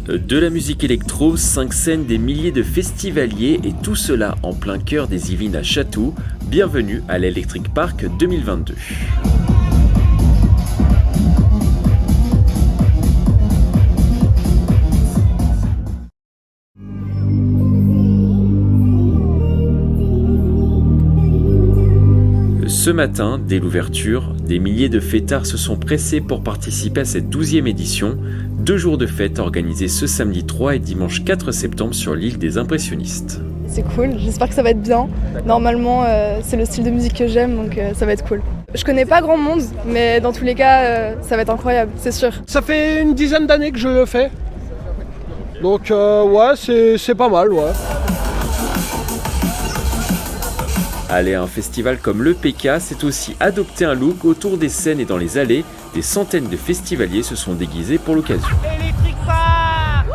De la musique électro, 5 scènes, des milliers de festivaliers et tout cela en plein cœur des Yvelines à Chatou. Bienvenue à l'Electric Park 2022. Ce matin, dès l'ouverture, des milliers de fêtards se sont pressés pour participer à cette 12e édition, 2 jours de fête organisés ce samedi 3 et dimanche 4 septembre sur l'île des Impressionnistes. C'est cool, j'espère que ça va être bien. Normalement, c'est le style de musique que j'aime, donc ça va être cool. Je connais pas grand monde, mais dans tous les cas, ça va être incroyable, c'est sûr. Ça fait une dizaine d'années que je le fais. Donc ouais, c'est pas mal, ouais. Aller à un festival comme le PK, c'est aussi adopter un look. Autour des scènes et dans les allées, des centaines de festivaliers se sont déguisés pour l'occasion. Electric Park,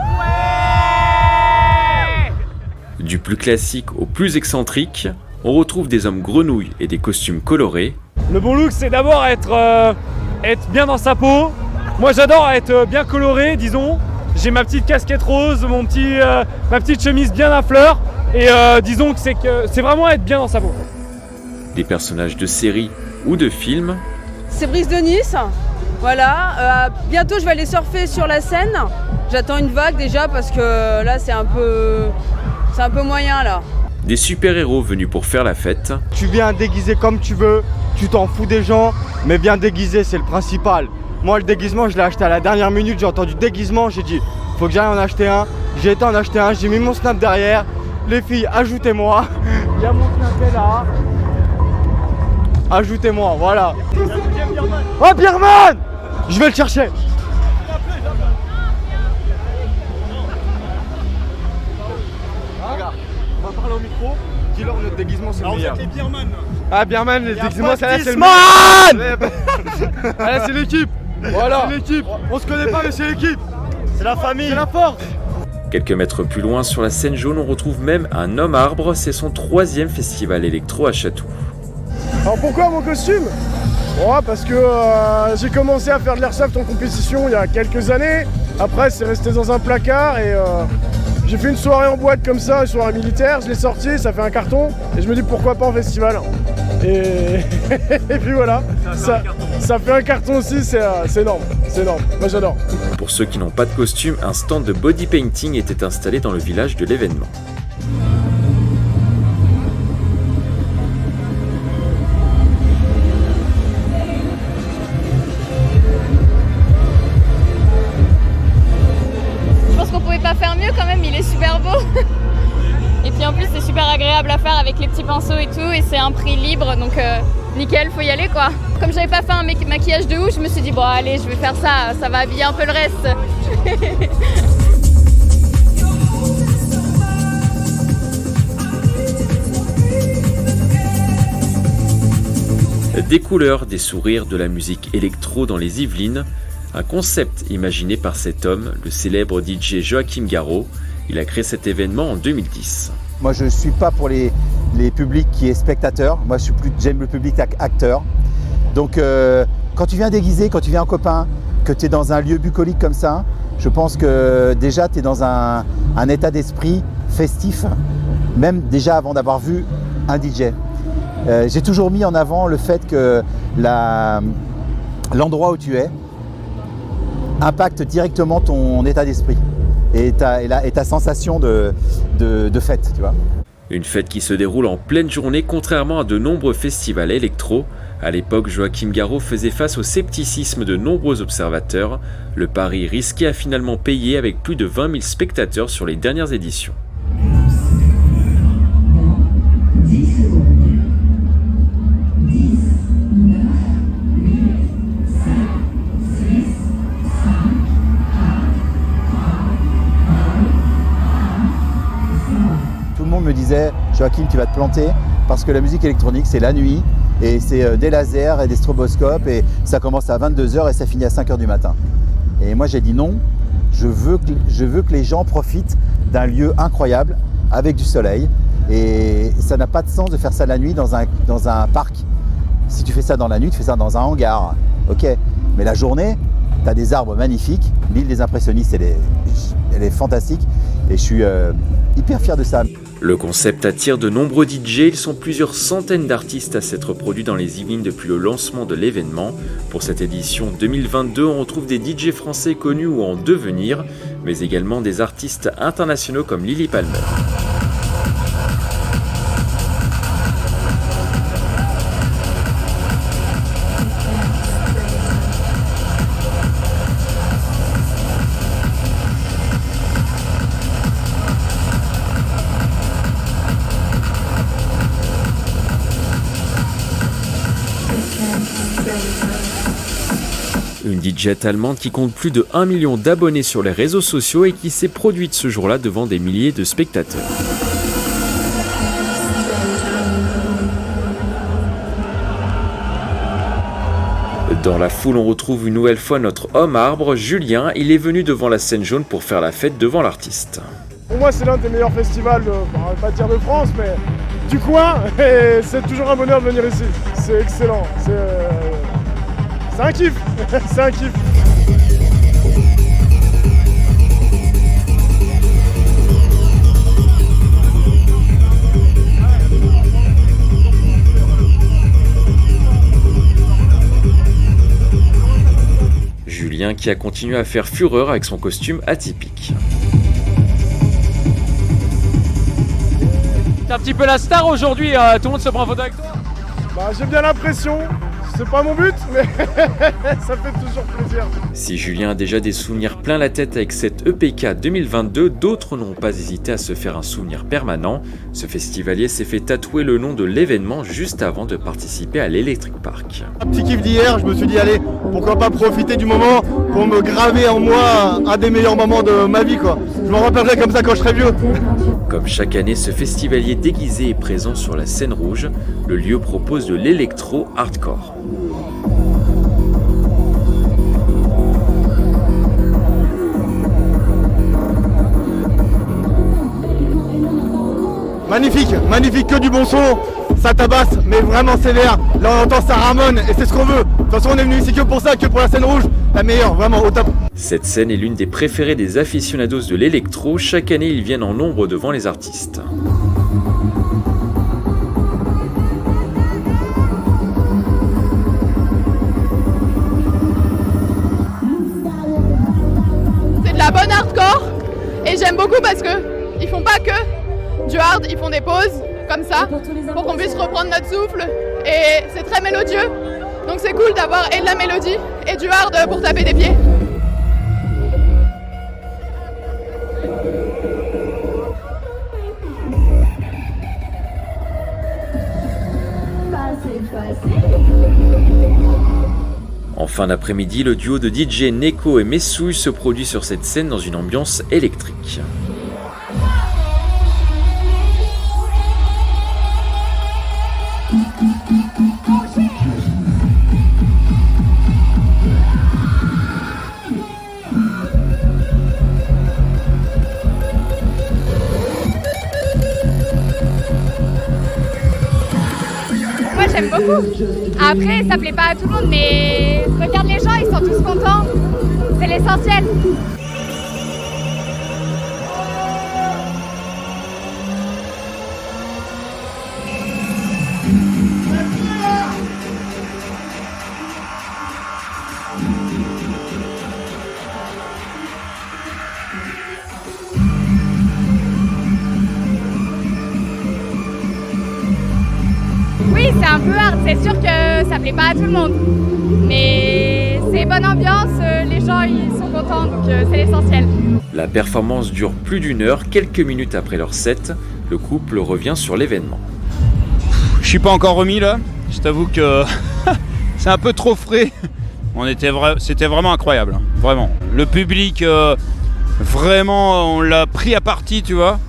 ouais. Du plus classique au plus excentrique, on retrouve des hommes grenouilles et des costumes colorés. Le bon look, c'est d'abord être bien dans sa peau. Moi, j'adore être bien coloré, disons. J'ai ma petite casquette rose, ma petite chemise bien à fleurs. Et disons que c'est vraiment être bien dans sa peau. Des personnages de séries ou de films. C'est Brice de Nice, voilà. Bientôt je vais aller surfer sur la Seine. J'attends une vague déjà parce que là c'est un peu moyen là. Des super-héros venus pour faire la fête. Tu viens déguisé comme tu veux, tu t'en fous des gens, mais bien déguisé c'est le principal. Moi le déguisement je l'ai acheté à la dernière minute, j'ai entendu déguisement, j'ai dit faut que j'aille en acheter un. J'ai été en acheter un, j'ai mis mon snap derrière. Les filles, ajoutez-moi. Il y a mon snap là. Ajoutez-moi, voilà. Oh, Bierman! Je vais le chercher. Regarde, on va parler au micro. Dis-leur notre déguisement, c'est le meilleur. Les Bierman. Ah, Bierman, les déguisements, c'est le Man! Ah, c'est l'équipe. Voilà. C'est l'équipe. On se connaît pas, mais c'est l'équipe. C'est la famille. C'est la force. Quelques mètres plus loin, sur la scène jaune, on retrouve même un homme arbre. C'est son 3e festival électro à Chatou. Alors pourquoi mon costume? Bon, parce que j'ai commencé à faire de l'airsoft en compétition il y a quelques années. Après c'est resté dans un placard et j'ai fait une soirée en boîte comme ça, une soirée militaire, je l'ai sorti, ça fait un carton et je me dis pourquoi pas en festival. Et, et puis voilà, ça fait un carton aussi, c'est énorme, moi j'adore. Pour ceux qui n'ont pas de costume, un stand de body painting était installé dans le village de l'événement. Je pense qu'on pouvait pas faire mieux quand même, il est super beau. Et puis en plus c'est super agréable à faire avec les petits pinceaux et tout, et c'est un prix libre, donc nickel, faut y aller quoi. Comme j'avais pas fait un maquillage de ouf, je me suis dit bon allez, je vais faire ça, ça va habiller un peu le reste. Des couleurs, des sourires, de la musique électro dans les Yvelines, un concept imaginé par cet homme, le célèbre DJ Joachim Garraud. Il a créé cet événement en 2010. Moi je ne suis pas pour les publics qui est spectateurs, moi j'aime le public acteur. Donc quand tu viens déguisé, quand tu viens en copain, que tu es dans un lieu bucolique comme ça, je pense que déjà tu es dans un état d'esprit festif, même déjà avant d'avoir vu un DJ. J'ai toujours mis en avant le fait que l'endroit où tu es impacte directement ton état d'esprit et ta sensation de fête, tu vois. Une fête qui se déroule en pleine journée, contrairement à de nombreux festivals électro. À l'époque, Joachim Garraud faisait face au scepticisme de nombreux observateurs. Le pari risqué a finalement payé avec plus de 20 000 spectateurs sur les dernières éditions. Tout le monde me disait « Joachim, tu vas te planter parce que la musique électronique, c'est la nuit et c'est des lasers et des stroboscopes et ça commence à 22h et ça finit à 5h du matin. » Et moi, j'ai dit non, je veux que les gens profitent d'un lieu incroyable avec du soleil et ça n'a pas de sens de faire ça la nuit dans un parc. Si tu fais ça dans la nuit, tu fais ça dans un hangar, ok. Mais la journée, tu as des arbres magnifiques. L'île des impressionnistes, elle est fantastique et je suis hyper fier de ça. Le concept attire de nombreux DJ, ils sont plusieurs centaines d'artistes à s'être produits dans les Yvelines depuis le lancement de l'événement. Pour cette édition 2022, on retrouve des DJ français connus ou en devenir, mais également des artistes internationaux comme Lily Palmer. Une DJ allemande qui compte plus de 1 million d'abonnés sur les réseaux sociaux et qui s'est produite ce jour-là devant des milliers de spectateurs. Dans la foule, on retrouve une nouvelle fois notre homme arbre, Julien. Il est venu devant la scène jaune pour faire la fête devant l'artiste. Pour moi, c'est l'un des meilleurs festivals, on va pas dire de France, mais du coin. Et c'est toujours un bonheur de venir ici. C'est excellent. C'est un kiff. C'est un kiff. Julien qui a continué à faire fureur avec son costume atypique. T'es un petit peu la star aujourd'hui, tout le monde se prend en photo avec toi. Bah, j'ai bien l'impression. C'est pas mon but, mais ça fait toujours plaisir. Si Julien a déjà des souvenirs plein la tête avec cette EPK 2022, d'autres n'ont pas hésité à se faire un souvenir permanent. Ce festivalier s'est fait tatouer le nom de l'événement juste avant de participer à l'Electric Park. Un petit kiff d'hier, je me suis dit allez, pourquoi pas profiter du moment pour me graver en moi un des meilleurs moments de ma vie quoi. Je m'en rappellerai comme ça quand je serai vieux. Comme chaque année, ce festivalier déguisé est présent sur la scène rouge. Le lieu propose de l'électro hardcore. Magnifique, magnifique, que du bon son, ça tabasse, mais vraiment sévère. Là on entend ça ramone et c'est ce qu'on veut. De toute façon on est venu ici que pour ça, que pour la scène rouge, la meilleure, vraiment au top. Cette scène est l'une des préférées des aficionados de l'électro. Chaque année, ils viennent en nombre devant les artistes. C'est de la bonne hardcore et j'aime beaucoup parce que ils font pas que du hard, ils font des pauses comme ça pour qu'on puisse reprendre notre souffle et c'est très mélodieux. Donc c'est cool d'avoir et de la mélodie et du hard pour taper des pieds. En fin d'après-midi, le duo de DJ Neko et Messouille se produit sur cette scène dans une ambiance électrique. Moi j'aime beaucoup. Après ça plaît pas à tout le monde mais regarde les gens, ils sont tous contents. C'est l'essentiel. Oui, c'est un peu hard, c'est sûr que ça plaît pas à tout le monde. Mais c'est bonne ambiance, les gens ils sont contents, donc c'est l'essentiel. La performance dure plus d'une heure. Quelques minutes après leur set, le couple revient sur l'événement. Je suis pas encore remis là, je t'avoue que c'est un peu trop frais. C'était vraiment incroyable, vraiment. Le public, vraiment, on l'a pris à partie, tu vois.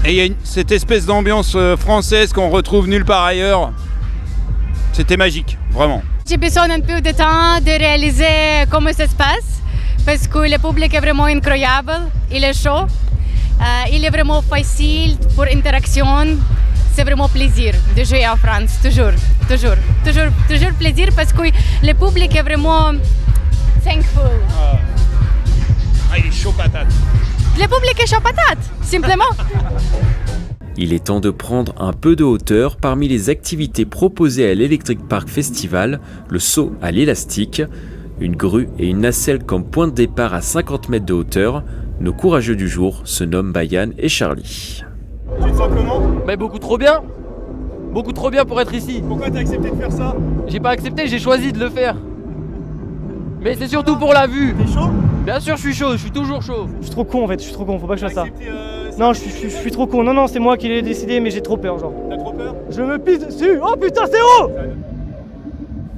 Et il y a cette espèce d'ambiance française qu'on retrouve nulle part ailleurs. C'était magique, vraiment. J'ai besoin un peu de temps de réaliser comment ça se passe, parce que le public est vraiment incroyable, il est chaud, il est vraiment facile pour interaction. C'est vraiment plaisir de jouer en France, toujours plaisir, parce que le public est vraiment thankful. Il est chaud patate. Le public est chaud patate, simplement. Il est temps de prendre un peu de hauteur parmi les activités proposées à l'Electric Park Festival, le saut à l'élastique, une grue et une nacelle comme point de départ à 50 mètres de hauteur. Nos courageux du jour se nomment Bayan et Charlie. Tu te sens comment? Mais beaucoup trop bien. Beaucoup trop bien pour être ici. Pourquoi t'as accepté de faire ça? J'ai pas accepté, j'ai choisi de le faire. Mais c'est surtout pour la vue. T'es chaud? Bien sûr, je suis chaud, je suis toujours chaud. Je suis trop con en fait, je suis trop con, faut pas que je fasse ça. Non, je suis trop con. Non, c'est moi qui l'ai décidé, mais j'ai trop peur, genre. T'as trop peur? Je me pisse dessus. Oh putain, c'est haut!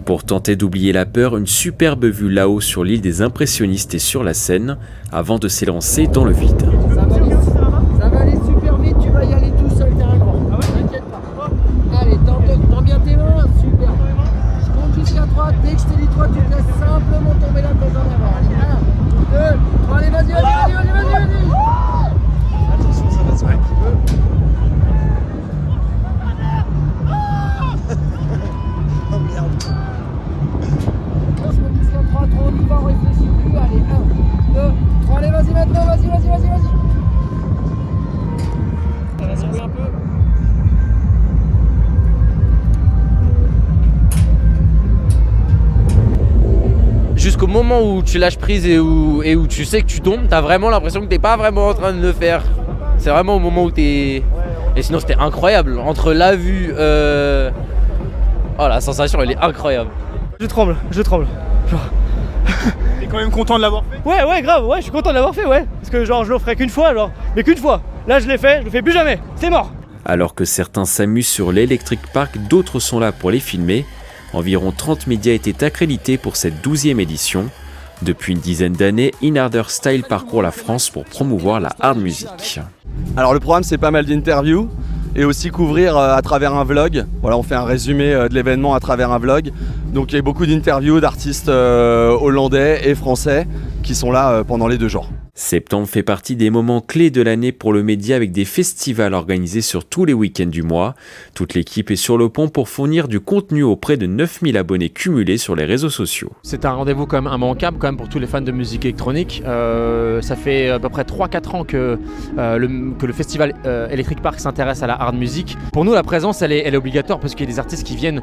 Pour tenter d'oublier la peur, une superbe vue là-haut sur l'île des impressionnistes et sur la Seine, avant de s'élancer dans le vide. Ça va aller super vite, tu vas y aller tout seul, t'es un grand. T'inquiète pas. Allez, tends bien tes mains, super. Je compte jusqu'à 3, dès que je te dis 3, tu te laisses simplement tomber la tête en avant. Allez, 1, 2, 3, allez, vas-y. Attention, ça va se faire. Oh merde. Je compte jusqu'à 3, on y va, on réfléchit plus. Allez, 1, 2, 3, allez, vas-y maintenant, vas-y. Ça va secouer un peu. Jusqu'au moment où tu lâches prise et où tu sais que tu tombes, t'as vraiment l'impression que t'es pas vraiment en train de le faire. C'est vraiment au moment où t'es... Et sinon c'était incroyable. Entre la vue... Oh, la sensation elle est incroyable. Je tremble. Genre... T'es quand même content de l'avoir fait? Ouais, grave, je suis content de l'avoir fait, ouais. Parce que genre, je le ferai qu'une fois, mais qu'une fois. Là, je l'ai fait, je le fais plus jamais. C'est mort. Alors que certains s'amusent sur l'Electric Park, d'autres sont là pour les filmer. Environ 30 médias étaient accrédités pour cette 12e édition. Depuis une dizaine d'années, In Harder Style parcourt la France pour promouvoir la hard music. Alors le programme, c'est pas mal d'interviews et aussi couvrir à travers un vlog. Voilà, on fait un résumé de l'événement à travers un vlog. Donc il y a beaucoup d'interviews d'artistes hollandais et français qui sont là pendant les 2 jours. Septembre fait partie des moments clés de l'année pour le média avec des festivals organisés sur tous les week-ends du mois. Toute l'équipe est sur le pont pour fournir du contenu auprès de 9000 abonnés cumulés sur les réseaux sociaux. C'est un rendez-vous quand même immanquable quand même pour tous les fans de musique électronique. Ça fait à peu près 3-4 ans que le festival Electric Park s'intéresse à la hard music. Pour nous, la présence elle est obligatoire parce qu'il y a des artistes qui viennent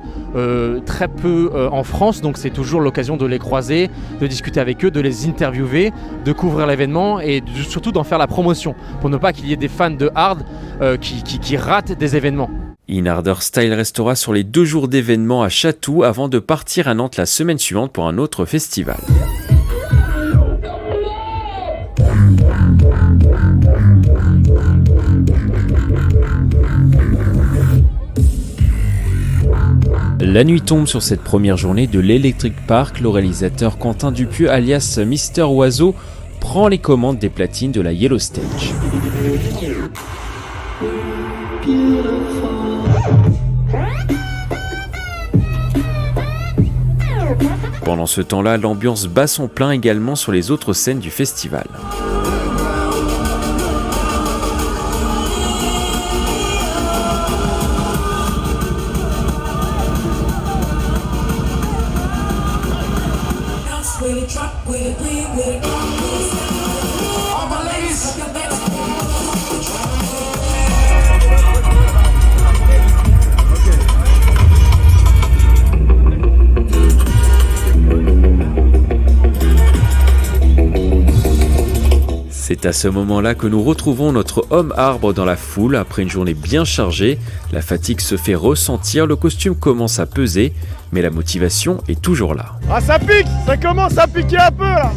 très peu en France, donc c'est toujours l'occasion de les croiser, de discuter avec eux, de les interviewer, de couvrir l'événement et surtout d'en faire la promotion pour ne pas qu'il y ait des fans de hard qui ratent des événements. In Harder Style restera sur les 2 jours d'événements à Chatou avant de partir à Nantes la semaine suivante pour un autre festival. La nuit tombe sur cette première journée de l'Electric Park. Le réalisateur Quentin Dupieux, alias Mister Oiseau, prend les commandes des platines de la Yellow Stage. Pendant ce temps-là, l'ambiance bat son plein également sur les autres scènes du festival. C'est à ce moment-là que nous retrouvons notre homme arbre dans la foule. Après une journée bien chargée, la fatigue se fait ressentir, le costume commence à peser, mais la motivation est toujours là. Ah, ça pique! Ça commence à piquer un peu là.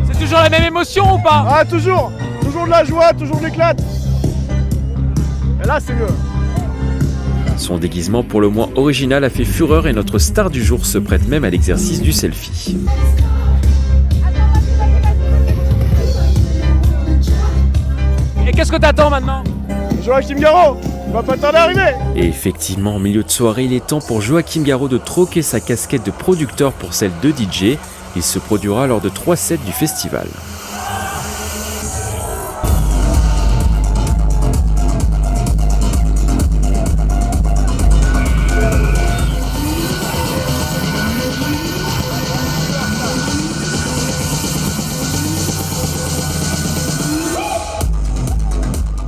C'est toujours la même émotion ou pas? Ah, toujours! Toujours de la joie, toujours de l'éclat. Et là, c'est mieux. Son déguisement pour le moins original a fait fureur et notre star du jour se prête même à l'exercice du selfie. Et qu'est-ce que t'attends maintenant? Joachim Garraud, il va pas tarder à arriver. Et effectivement, en milieu de soirée, il est temps pour Joachim Garraud de troquer sa casquette de producteur pour celle de DJ. Il se produira lors de 3 sets du festival.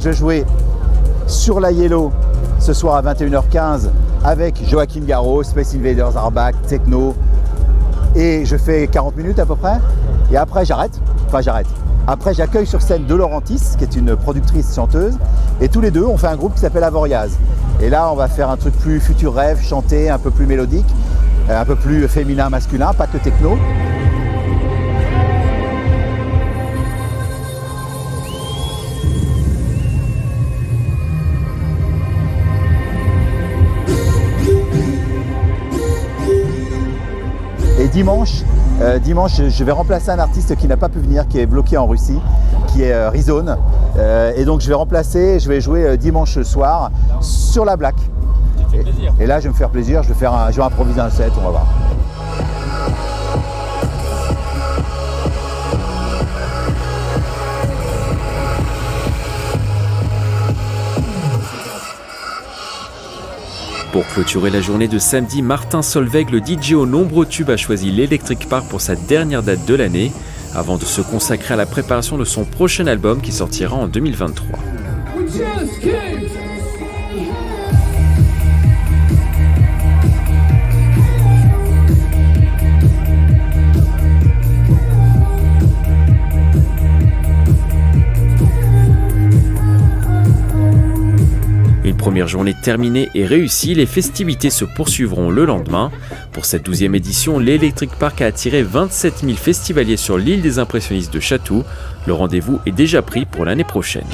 je jouais sur la Yellow ce soir à 21h15 avec Joachim Garraud, Space Invaders, Arbach, Techno. Et je fais 40 minutes à peu près. Et après j'arrête. Après j'accueille sur scène De Laurentiis, qui est une productrice chanteuse. Et tous les deux on fait un groupe qui s'appelle Avoriaz. Et là on va faire un truc plus futur rêve, chanté, un peu plus mélodique, un peu plus féminin, masculin, pas que techno. Et dimanche, je vais remplacer un artiste qui n'a pas pu venir, qui est bloqué en Russie, qui est Rizone. Et donc je vais jouer dimanche soir sur la Black. Et là je vais me faire plaisir, je vais improviser un set, on va voir. Pour clôturer la journée de samedi, Martin Solveig, le DJ aux nombreux tubes, a choisi l'Electric Park pour sa dernière date de l'année, avant de se consacrer à la préparation de son prochain album qui sortira en 2023. Une première journée terminée et réussie, les festivités se poursuivront le lendemain. Pour cette 12e édition, l'Electric Park a attiré 27 000 festivaliers sur l'île des impressionnistes de Chatou. Le rendez-vous est déjà pris pour l'année prochaine.